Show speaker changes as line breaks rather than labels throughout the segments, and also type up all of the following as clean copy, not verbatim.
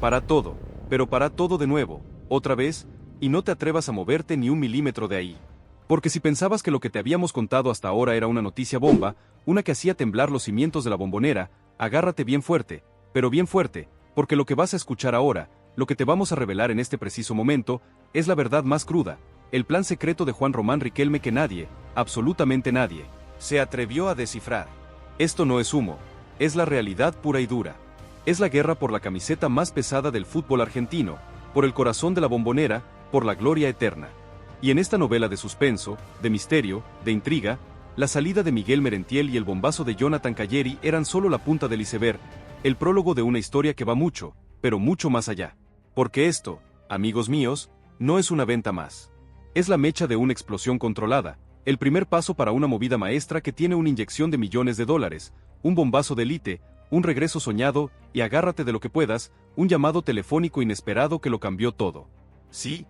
Para todo, pero para todo de nuevo, otra vez, y no te atrevas a moverte ni un milímetro de ahí. Porque si pensabas que lo que te habíamos contado hasta ahora era una noticia bomba, una que hacía temblar los cimientos de la Bombonera, agárrate bien fuerte, pero bien fuerte, porque lo que vas a escuchar ahora, lo que te vamos a revelar en este preciso momento, es la verdad más cruda, el plan secreto de Juan Román Riquelme que nadie, absolutamente nadie, se atrevió a descifrar. Esto no es humo, es la realidad pura y dura. Es la guerra por la camiseta más pesada del fútbol argentino, por el corazón de la Bombonera, por la gloria eterna. Y en esta novela de suspenso, de misterio, de intriga, la salida de Miguel Merentiel y el bombazo de Jonathan Calleri eran solo la punta del iceberg, el prólogo de una historia que va mucho, pero mucho más allá. Porque esto, amigos míos, no es una venta más. Es la mecha de una explosión controlada, el primer paso para una movida maestra que tiene una inyección de millones de dólares, un bombazo de élite, un regreso soñado, y agárrate de lo que puedas, un llamado telefónico inesperado que lo cambió todo. Sí,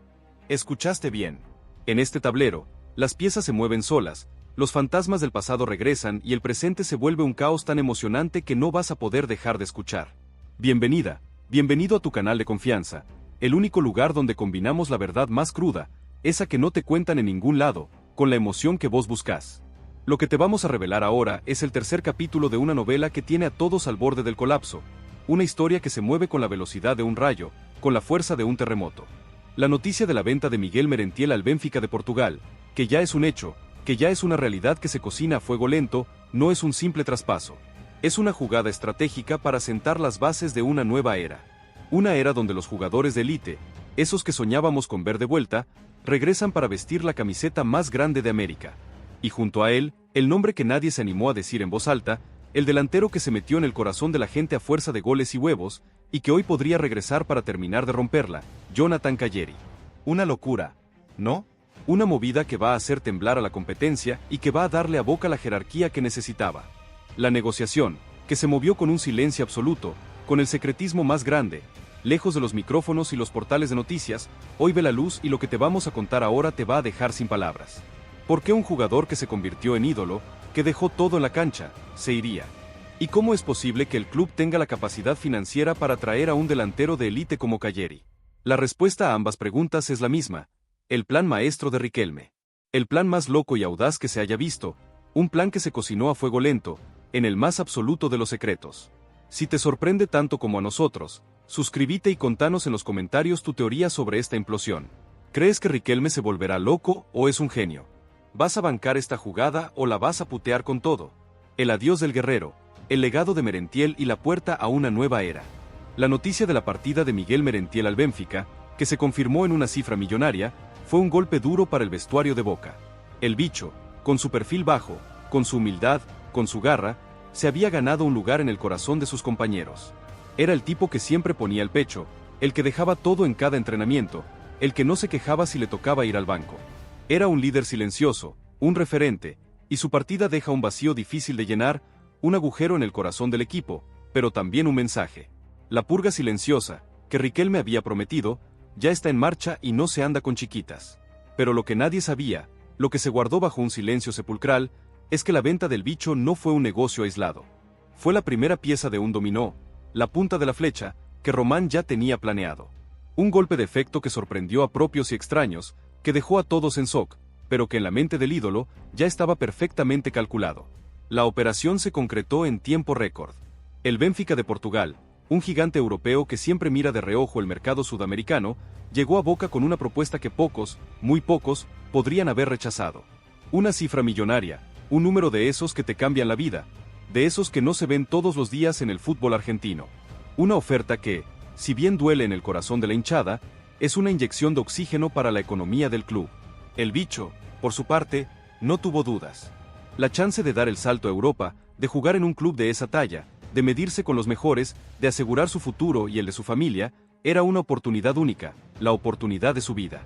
escuchaste bien. En este tablero, las piezas se mueven solas, los fantasmas del pasado regresan y el presente se vuelve un caos tan emocionante que no vas a poder dejar de escuchar. Bienvenida, bienvenido a tu canal de confianza, el único lugar donde combinamos la verdad más cruda, esa que no te cuentan en ningún lado, con la emoción que vos buscás. Lo que te vamos a revelar ahora es el tercer capítulo de una novela que tiene a todos al borde del colapso, una historia que se mueve con la velocidad de un rayo, con la fuerza de un terremoto. La noticia de la venta de Miguel Merentiel al Benfica de Portugal, que ya es un hecho, que ya es una realidad que se cocina a fuego lento, no es un simple traspaso. Es una jugada estratégica para sentar las bases de una nueva era. Una era donde los jugadores de élite, esos que soñábamos con ver de vuelta, regresan para vestir la camiseta más grande de América. Y junto a él, el nombre que nadie se animó a decir en voz alta, el delantero que se metió en el corazón de la gente a fuerza de goles y huevos, y que hoy podría regresar para terminar de romperla, Jonathan Calleri. Una locura, ¿no? Una movida que va a hacer temblar a la competencia y que va a darle a Boca la jerarquía que necesitaba. La negociación, que se movió con un silencio absoluto, con el secretismo más grande, lejos de los micrófonos y los portales de noticias, hoy ve la luz y lo que te vamos a contar ahora te va a dejar sin palabras. ¿Por qué un jugador que se convirtió en ídolo, que dejó todo en la cancha, se iría? ¿Y cómo es posible que el club tenga la capacidad financiera para traer a un delantero de élite como Calleri? La respuesta a ambas preguntas es la misma: el plan maestro de Riquelme. El plan más loco y audaz que se haya visto, un plan que se cocinó a fuego lento, en el más absoluto de los secretos. Si te sorprende tanto como a nosotros, suscríbete y contanos en los comentarios tu teoría sobre esta implosión. ¿Crees que Riquelme se volverá loco o es un genio? ¿Vas a bancar esta jugada o la vas a putear con todo? El adiós del guerrero, el legado de Merentiel y la puerta a una nueva era. La noticia de la partida de Miguel Merentiel al Benfica, que se confirmó en una cifra millonaria, fue un golpe duro para el vestuario de Boca. El bicho, con su perfil bajo, con su humildad, con su garra, se había ganado un lugar en el corazón de sus compañeros. Era el tipo que siempre ponía el pecho, el que dejaba todo en cada entrenamiento, el que no se quejaba si le tocaba ir al banco. Era un líder silencioso, un referente, y su partida deja un vacío difícil de llenar, un agujero en el corazón del equipo, pero también un mensaje. La purga silenciosa, que Riquelme había prometido, ya está en marcha y no se anda con chiquitas. Pero lo que nadie sabía, lo que se guardó bajo un silencio sepulcral, es que la venta del bicho no fue un negocio aislado. Fue la primera pieza de un dominó, la punta de la flecha, que Román ya tenía planeado. Un golpe de efecto que sorprendió a propios y extraños, que dejó a todos en shock, pero que en la mente del ídolo ya estaba perfectamente calculado. La operación se concretó en tiempo récord. El Benfica de Portugal, un gigante europeo que siempre mira de reojo el mercado sudamericano, llegó a Boca con una propuesta que pocos, muy pocos, podrían haber rechazado. Una cifra millonaria, un número de esos que te cambian la vida, de esos que no se ven todos los días en el fútbol argentino. Una oferta que, si bien duele en el corazón de la hinchada, es una inyección de oxígeno para la economía del club. El bicho, por su parte, no tuvo dudas. La chance de dar el salto a Europa, de jugar en un club de esa talla, de medirse con los mejores, de asegurar su futuro y el de su familia, era una oportunidad única, la oportunidad de su vida.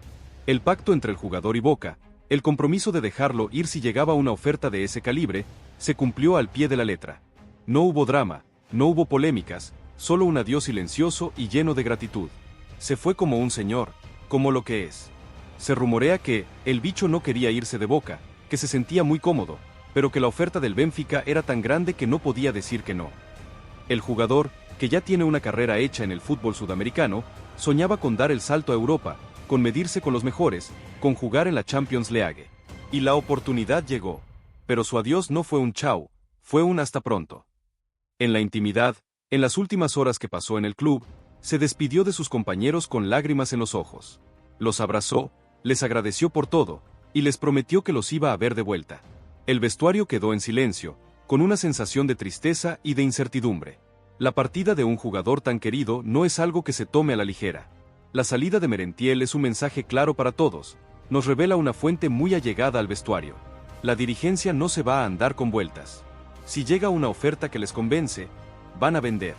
El pacto entre el jugador y Boca, el compromiso de dejarlo ir si llegaba una oferta de ese calibre, se cumplió al pie de la letra. No hubo drama, no hubo polémicas, solo un adiós silencioso y lleno de gratitud. Se fue como un señor, como lo que es. Se rumorea que el bicho no quería irse de Boca, que se sentía muy cómodo, pero que la oferta del Benfica era tan grande que no podía decir que no. El jugador, que ya tiene una carrera hecha en el fútbol sudamericano, soñaba con dar el salto a Europa, con medirse con los mejores, con jugar en la Champions League. Y la oportunidad llegó. Pero su adiós no fue un chao, fue un hasta pronto. En la intimidad, en las últimas horas que pasó en el club, se despidió de sus compañeros con lágrimas en los ojos. Los abrazó, les agradeció por todo, y les prometió que los iba a ver de vuelta. El vestuario quedó en silencio, con una sensación de tristeza y de incertidumbre. La partida de un jugador tan querido no es algo que se tome a la ligera. La salida de Merentiel es un mensaje claro para todos, nos revela una fuente muy allegada al vestuario. La dirigencia no se va a andar con vueltas. Si llega una oferta que les convence, van a vender.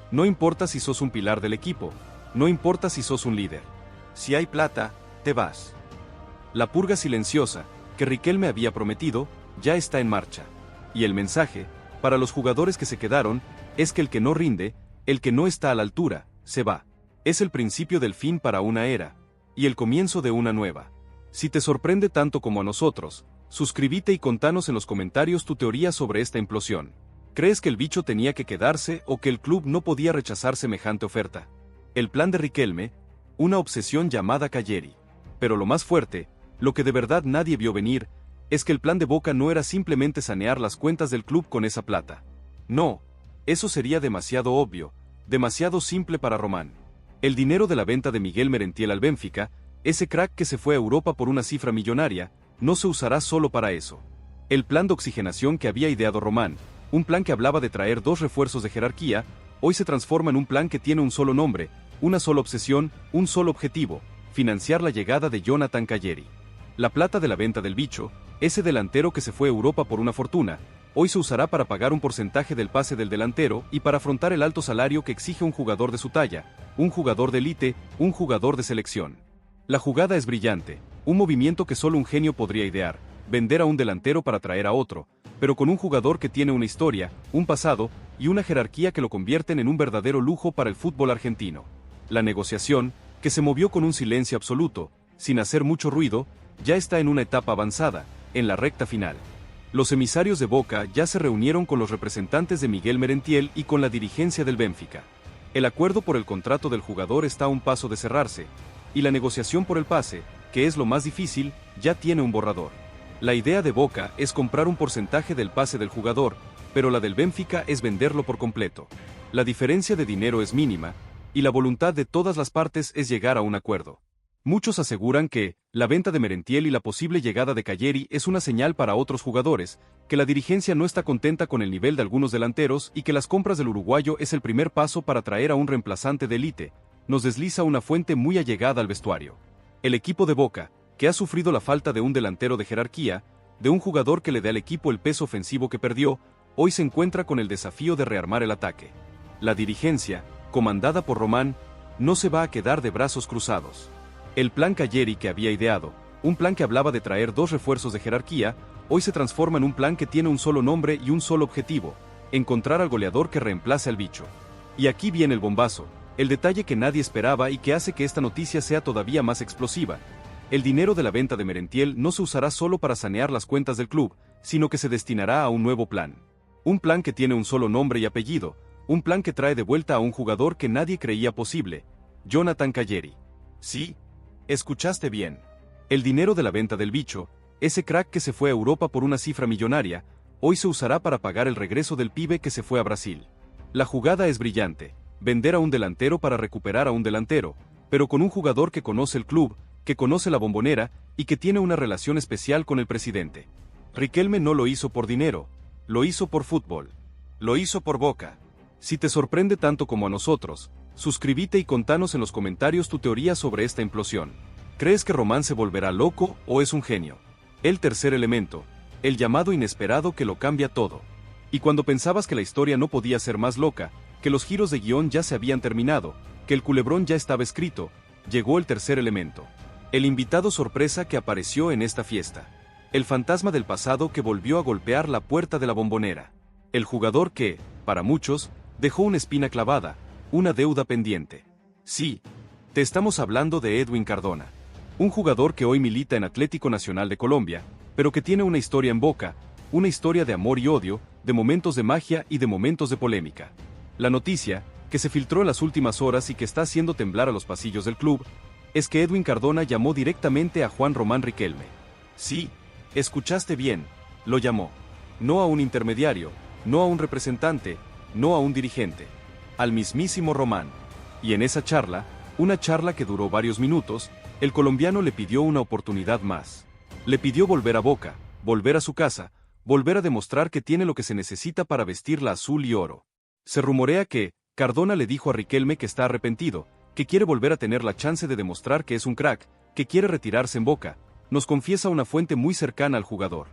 No importa si sos un pilar del equipo, no importa si sos un líder. Si hay plata, te vas. La purga silenciosa, que Riquelme había prometido, ya está en marcha. Y el mensaje, para los jugadores que se quedaron, es que el que no rinde, el que no está a la altura, se va. Es el principio del fin para una era, y el comienzo de una nueva. Si te sorprende tanto como a nosotros, suscríbete y contanos en los comentarios tu teoría sobre esta implosión. ¿Crees que el bicho tenía que quedarse o que el club no podía rechazar semejante oferta? El plan de Riquelme, una obsesión llamada Cagliari. Pero lo más fuerte, lo que de verdad nadie vio venir, es que el plan de Boca no era simplemente sanear las cuentas del club con esa plata. No, eso sería demasiado obvio, demasiado simple para Román. El dinero de la venta de Miguel Merentiel al Benfica, ese crack que se fue a Europa por una cifra millonaria, no se usará solo para eso. El plan de oxigenación que había ideado Román, un plan que hablaba de traer 2 refuerzos de jerarquía, hoy se transforma en un plan que tiene un solo nombre, una sola obsesión, un solo objetivo: financiar la llegada de Jonathan Cagliari. La plata de la venta del bicho, ese delantero que se fue a Europa por una fortuna, hoy se usará para pagar un porcentaje del pase del delantero y para afrontar el alto salario que exige un jugador de su talla, un jugador de élite, un jugador de selección. La jugada es brillante, un movimiento que solo un genio podría idear: vender a un delantero para traer a otro, pero con un jugador que tiene una historia, un pasado y una jerarquía que lo convierten en un verdadero lujo para el fútbol argentino. La negociación, que se movió con un silencio absoluto, sin hacer mucho ruido, ya está en una etapa avanzada, en la recta final. Los emisarios de Boca ya se reunieron con los representantes de Miguel Merentiel y con la dirigencia del Benfica. El acuerdo por el contrato del jugador está a un paso de cerrarse, y la negociación por el pase, que es lo más difícil, ya tiene un borrador. La idea de Boca es comprar un porcentaje del pase del jugador, pero la del Benfica es venderlo por completo. La diferencia de dinero es mínima, y la voluntad de todas las partes es llegar a un acuerdo. Muchos aseguran que la venta de Merentiel y la posible llegada de Cagliari es una señal para otros jugadores, que la dirigencia no está contenta con el nivel de algunos delanteros y que las compras del uruguayo es el primer paso para traer a un reemplazante de élite, nos desliza una fuente muy allegada al vestuario. El equipo de Boca, que ha sufrido la falta de un delantero de jerarquía, de un jugador que le dé al equipo el peso ofensivo que perdió, hoy se encuentra con el desafío de rearmar el ataque. La dirigencia, comandada por Román, no se va a quedar de brazos cruzados. El plan Cagliari que había ideado, un plan que hablaba de traer 2 refuerzos de jerarquía, hoy se transforma en un plan que tiene un solo nombre y un solo objetivo: encontrar al goleador que reemplace al bicho. Y aquí viene el bombazo, el detalle que nadie esperaba y que hace que esta noticia sea todavía más explosiva. El dinero de la venta de Merentiel no se usará solo para sanear las cuentas del club, sino que se destinará a un nuevo plan. Un plan que tiene un solo nombre y apellido, un plan que trae de vuelta a un jugador que nadie creía posible: Jonathan Cagliari. Sí, escuchaste bien. El dinero de la venta del bicho, ese crack que se fue a Europa por una cifra millonaria, hoy se usará para pagar el regreso del pibe que se fue a Brasil. La jugada es brillante: vender a un delantero para recuperar a un delantero, pero con un jugador que conoce el club, que conoce la Bombonera y que tiene una relación especial con el presidente. Riquelme no lo hizo por dinero, lo hizo por fútbol. Lo hizo por Boca. Si te sorprende tanto como a nosotros, suscríbete y contanos en los comentarios tu teoría sobre esta implosión. ¿Crees que Román se volverá loco o es un genio? El tercer elemento, el llamado inesperado que lo cambia todo. Y cuando pensabas que la historia no podía ser más loca, que los giros de guión ya se habían terminado, que el culebrón ya estaba escrito, llegó el tercer elemento. El invitado sorpresa que apareció en esta fiesta. El fantasma del pasado que volvió a golpear la puerta de la Bombonera. El jugador que, para muchos, dejó una espina clavada, una deuda pendiente. Sí, te estamos hablando de Edwin Cardona. Un jugador que hoy milita en Atlético Nacional de Colombia, pero que tiene una historia en Boca, una historia de amor y odio, de momentos de magia y de momentos de polémica. La noticia, que se filtró en las últimas horas y que está haciendo temblar a los pasillos del club, es que Edwin Cardona llamó directamente a Juan Román Riquelme. Sí, escuchaste bien, lo llamó. No a un intermediario, no a un representante, no a un dirigente. Al mismísimo Román. Y en esa charla, una charla que duró varios minutos, el colombiano le pidió una oportunidad más. Le pidió volver a Boca, volver a su casa, volver a demostrar que tiene lo que se necesita para vestirla azul y oro. Se rumorea que Cardona le dijo a Riquelme que está arrepentido, que quiere volver a tener la chance de demostrar que es un crack, que quiere retirarse en Boca, nos confiesa una fuente muy cercana al jugador.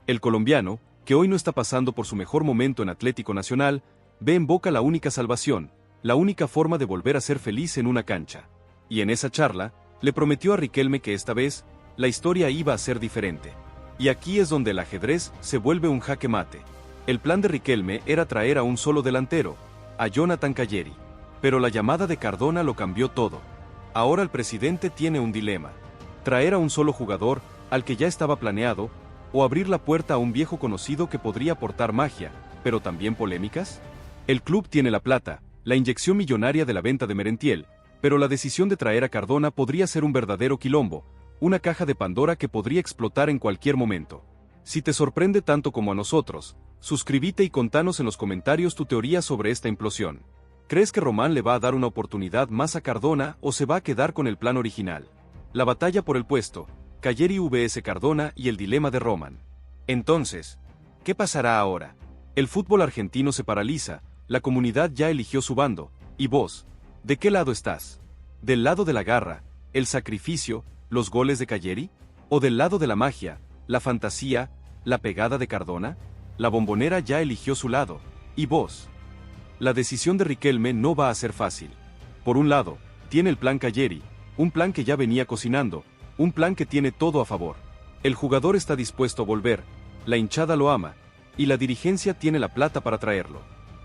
El colombiano, que hoy no está pasando por su mejor momento en Atlético Nacional, ve en Boca la única salvación, la única forma de volver a ser feliz en una cancha. Y en esa charla, le prometió a Riquelme que esta vez, la historia iba a ser diferente. Y aquí es donde el ajedrez se vuelve un jaque mate. El plan de Riquelme era traer a un solo delantero, a Jonathan Calleri. Pero la llamada de Cardona lo cambió todo. Ahora el presidente tiene un dilema. Traer a un solo jugador, al que ya estaba planeado, o abrir la puerta a un viejo conocido que podría aportar magia, pero también polémicas. El club tiene la plata, la inyección millonaria de la venta de Merentiel, pero la decisión de traer a Cardona podría ser un verdadero quilombo, una caja de Pandora que podría explotar en cualquier momento. Si te sorprende tanto como a nosotros, suscríbete y contanos en los comentarios tu teoría sobre esta implosión. ¿Crees que Román le va a dar una oportunidad más a Cardona o se va a quedar con el plan original? La batalla por el puesto, Calleri vs Cardona y el dilema de Román. Entonces, ¿qué pasará ahora? El fútbol argentino se paraliza, la comunidad ya eligió su bando, y vos, ¿de qué lado estás? ¿Del lado de la garra, el sacrificio, los goles de Calleri? ¿O del lado de la magia, la fantasía, la pegada de Cardona? La Bombonera ya eligió su lado, ¿y vos? La decisión de Riquelme no va a ser fácil. Por un lado, tiene el plan Calleri, un plan que ya venía cocinando, un plan que tiene todo a favor. El jugador está dispuesto a volver, la hinchada lo ama, y la dirigencia tiene la plata para traerlo.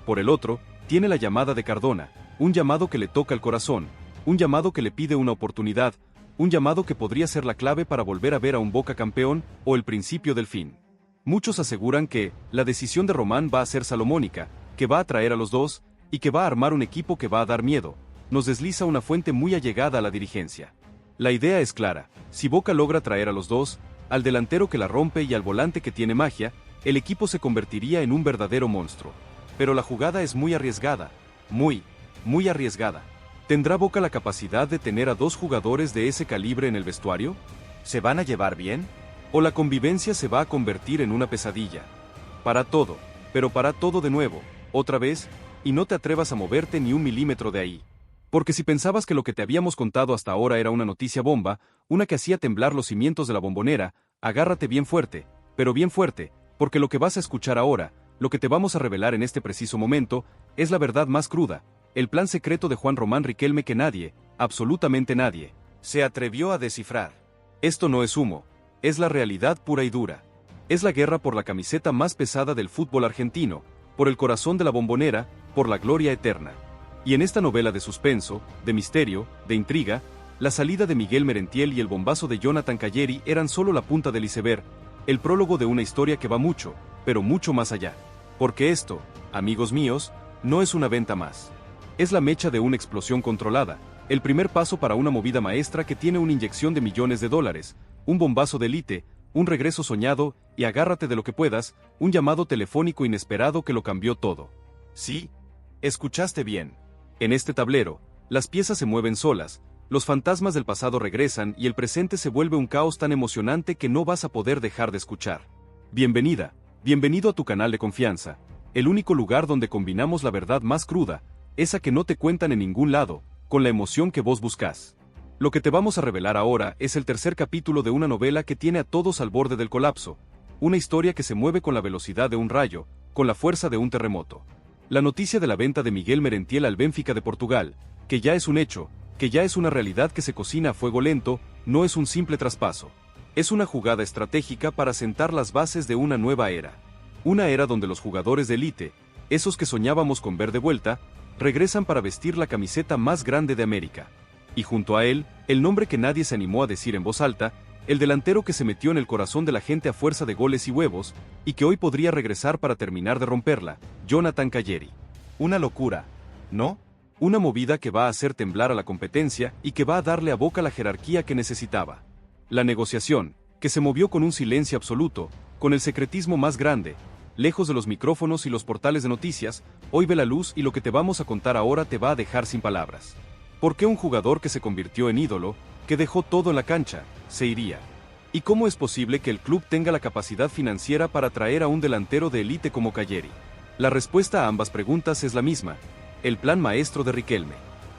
Por el otro, tiene la llamada de Cardona, un llamado que le toca el corazón, un llamado que le pide una oportunidad, un llamado que podría ser la clave para volver a ver a un Boca campeón o el principio del fin. Muchos aseguran que la decisión de Román va a ser salomónica, que va a traer a los dos, y que va a armar un equipo que va a dar miedo, nos desliza una fuente muy allegada a la dirigencia. La idea es clara, si Boca logra traer a los dos, al delantero que la rompe y al volante que tiene magia, el equipo se convertiría en un verdadero monstruo. Pero la jugada es muy arriesgada, muy arriesgada. ¿Tendrá Boca la capacidad de tener a dos jugadores de ese calibre en el vestuario? ¿Se van a llevar bien? ¿O la convivencia se va a convertir en una pesadilla? Para todo, pero para todo de nuevo, otra vez, y no te atrevas a moverte ni un milímetro de ahí. Porque si pensabas que lo que te habíamos contado hasta ahora era una noticia bomba, una que hacía temblar los cimientos de la Bombonera, agárrate bien fuerte, pero bien fuerte, porque lo que vas a escuchar ahora, lo que te vamos a revelar en este preciso momento, es la verdad más cruda, el plan secreto de Juan Román Riquelme que nadie, absolutamente nadie, se atrevió a descifrar. Esto no es humo, es la realidad pura y dura. Es la guerra por la camiseta más pesada del fútbol argentino, por el corazón de la Bombonera, por la gloria eterna. Y en esta novela de suspenso, de misterio, de intriga, la salida de Miguel Merentiel y el bombazo de Jonathan Calleri eran solo la punta del iceberg, el prólogo de una historia que va mucho, pero mucho más allá. Porque esto, amigos míos, no es una venta más. Es la mecha de una explosión controlada, el primer paso para una movida maestra que tiene una inyección de millones de dólares, un bombazo de élite, un regreso soñado, y agárrate de lo que puedas, un llamado telefónico inesperado que lo cambió todo. Sí, escuchaste bien. En este tablero, las piezas se mueven solas, los fantasmas del pasado regresan y el presente se vuelve un caos tan emocionante que no vas a poder dejar de escuchar. Bienvenida, bienvenido a tu canal de confianza, el único lugar donde combinamos la verdad más cruda, esa que no te cuentan en ningún lado, con la emoción que vos buscás. Lo que te vamos a revelar ahora es el tercer capítulo de una novela que tiene a todos al borde del colapso, una historia que se mueve con la velocidad de un rayo, con la fuerza de un terremoto. La noticia de la venta de Miguel Merentiel al Benfica de Portugal, que ya es un hecho, que ya es una realidad que se cocina a fuego lento, no es un simple traspaso. Es una jugada estratégica para sentar las bases de una nueva era. Una era donde los jugadores de élite, esos que soñábamos con ver de vuelta, regresan para vestir la camiseta más grande de América. Y junto a él, el nombre que nadie se animó a decir en voz alta, el delantero que se metió en el corazón de la gente a fuerza de goles y huevos, y que hoy podría regresar para terminar de romperla, Jonathan Calleri. Una locura, ¿no? Una movida que va a hacer temblar a la competencia y que va a darle a Boca la jerarquía que necesitaba. La negociación, que se movió con un silencio absoluto, con el secretismo más grande, lejos de los micrófonos y los portales de noticias, hoy ve la luz y lo que te vamos a contar ahora te va a dejar sin palabras. ¿Por qué un jugador que se convirtió en ídolo, que dejó todo en la cancha, se iría? ¿Y cómo es posible que el club tenga la capacidad financiera para traer a un delantero de élite como Calleri? La respuesta a ambas preguntas es la misma: el plan maestro de Riquelme.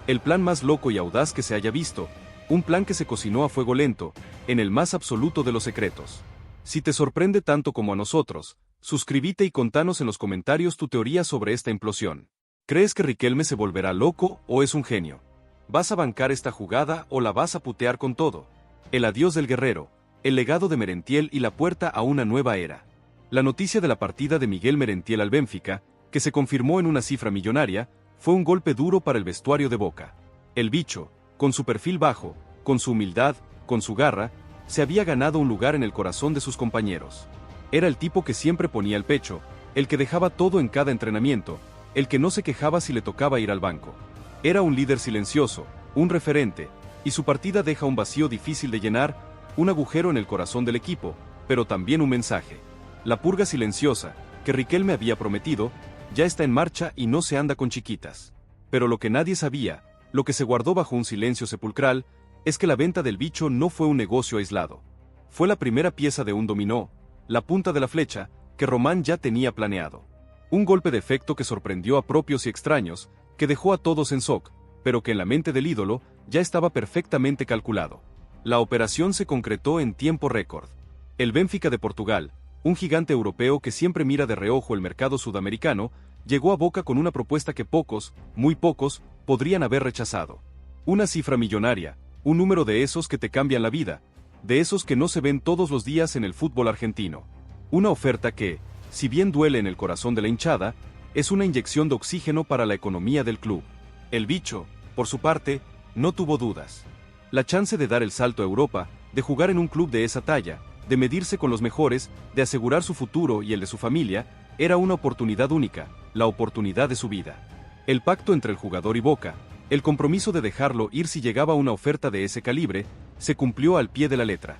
El plan más loco y audaz que se haya visto, un plan que se cocinó a fuego lento, en el más absoluto de los secretos. Si te sorprende tanto como a nosotros, suscríbete y contanos en los comentarios tu teoría sobre esta implosión. ¿Crees que Riquelme se volverá loco o es un genio? ¿Vas a bancar esta jugada o la vas a putear con todo? El adiós del guerrero, el legado de Merentiel y la puerta a una nueva era. La noticia de la partida de Miguel Merentiel al Benfica, que se confirmó en una cifra millonaria, fue un golpe duro para el vestuario de Boca. El bicho, con su perfil bajo, con su humildad, con su garra, se había ganado un lugar en el corazón de sus compañeros. Era el tipo que siempre ponía el pecho, el que dejaba todo en cada entrenamiento, el que no se quejaba si le tocaba ir al banco. Era un líder silencioso, un referente, y su partida deja un vacío difícil de llenar, un agujero en el corazón del equipo, pero también un mensaje. La purga silenciosa, que Riquelme había prometido, ya está en marcha y no se anda con chiquitas. Pero lo que nadie sabía, lo que se guardó bajo un silencio sepulcral, es que la venta del bicho no fue un negocio aislado. Fue la primera pieza de un dominó, la punta de la flecha, que Román ya tenía planeado. Un golpe de efecto que sorprendió a propios y extraños, que dejó a todos en shock, pero que en la mente del ídolo ya estaba perfectamente calculado. La operación se concretó en tiempo récord. El Benfica de Portugal, un gigante europeo que siempre mira de reojo el mercado sudamericano, llegó a Boca con una propuesta que pocos, muy pocos, podrían haber rechazado. Una cifra millonaria, un número de esos que te cambian la vida, de esos que no se ven todos los días en el fútbol argentino. Una oferta que, si bien duele en el corazón de la hinchada, es una inyección de oxígeno para la economía del club. El bicho, por su parte, no tuvo dudas. La chance de dar el salto a Europa, de jugar en un club de esa talla, de medirse con los mejores, de asegurar su futuro y el de su familia, era una oportunidad única, la oportunidad de su vida. El pacto entre el jugador y Boca, el compromiso de dejarlo ir si llegaba una oferta de ese calibre, se cumplió al pie de la letra.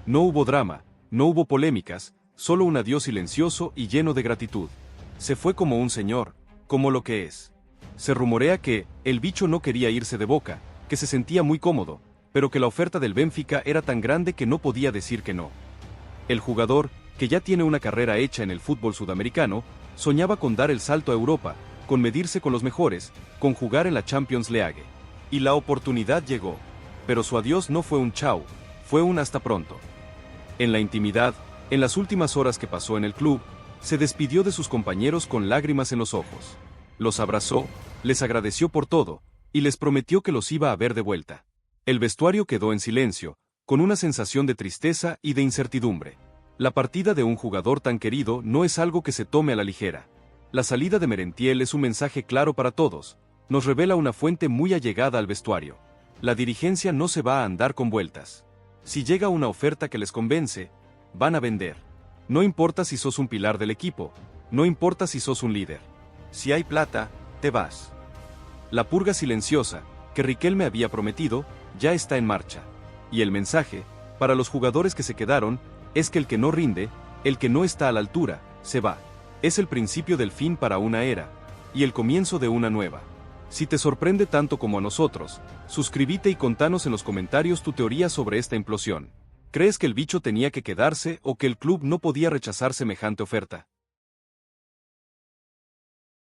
No hubo drama, no hubo polémicas, solo un adiós silencioso y lleno de gratitud. Se fue como un señor, como lo que es. Se rumorea que el bicho no quería irse de Boca, que se sentía muy cómodo, pero que la oferta del Benfica era tan grande que no podía decir que no. El jugador, que ya tiene una carrera hecha en el fútbol sudamericano, soñaba con dar el salto a Europa, con medirse con los mejores, con jugar en la Champions League. Y la oportunidad llegó. Pero su adiós no fue un chau, fue un hasta pronto. En la intimidad, en las últimas horas que pasó en el club, se despidió de sus compañeros con lágrimas en los ojos. Los abrazó, les agradeció por todo, y les prometió que los iba a ver de vuelta. El vestuario quedó en silencio, con una sensación de tristeza y de incertidumbre. La partida de un jugador tan querido no es algo que se tome a la ligera. La salida de Merentiel es un mensaje claro para todos, nos revela una fuente muy allegada al vestuario. La dirigencia no se va a andar con vueltas. Si llega una oferta que les convence, van a vender. No importa si sos un pilar del equipo, no importa si sos un líder. Si hay plata, te vas. La purga silenciosa, que Riquelme había prometido, ya está en marcha. Y el mensaje, para los jugadores que se quedaron, es que el que no rinde, el que no está a la altura, se va. Es el principio del fin para una era, y el comienzo de una nueva. Si te sorprende tanto como a nosotros, suscríbete y contanos en los comentarios tu teoría sobre esta implosión. ¿Crees que el bicho tenía que quedarse o que el club no podía rechazar semejante oferta?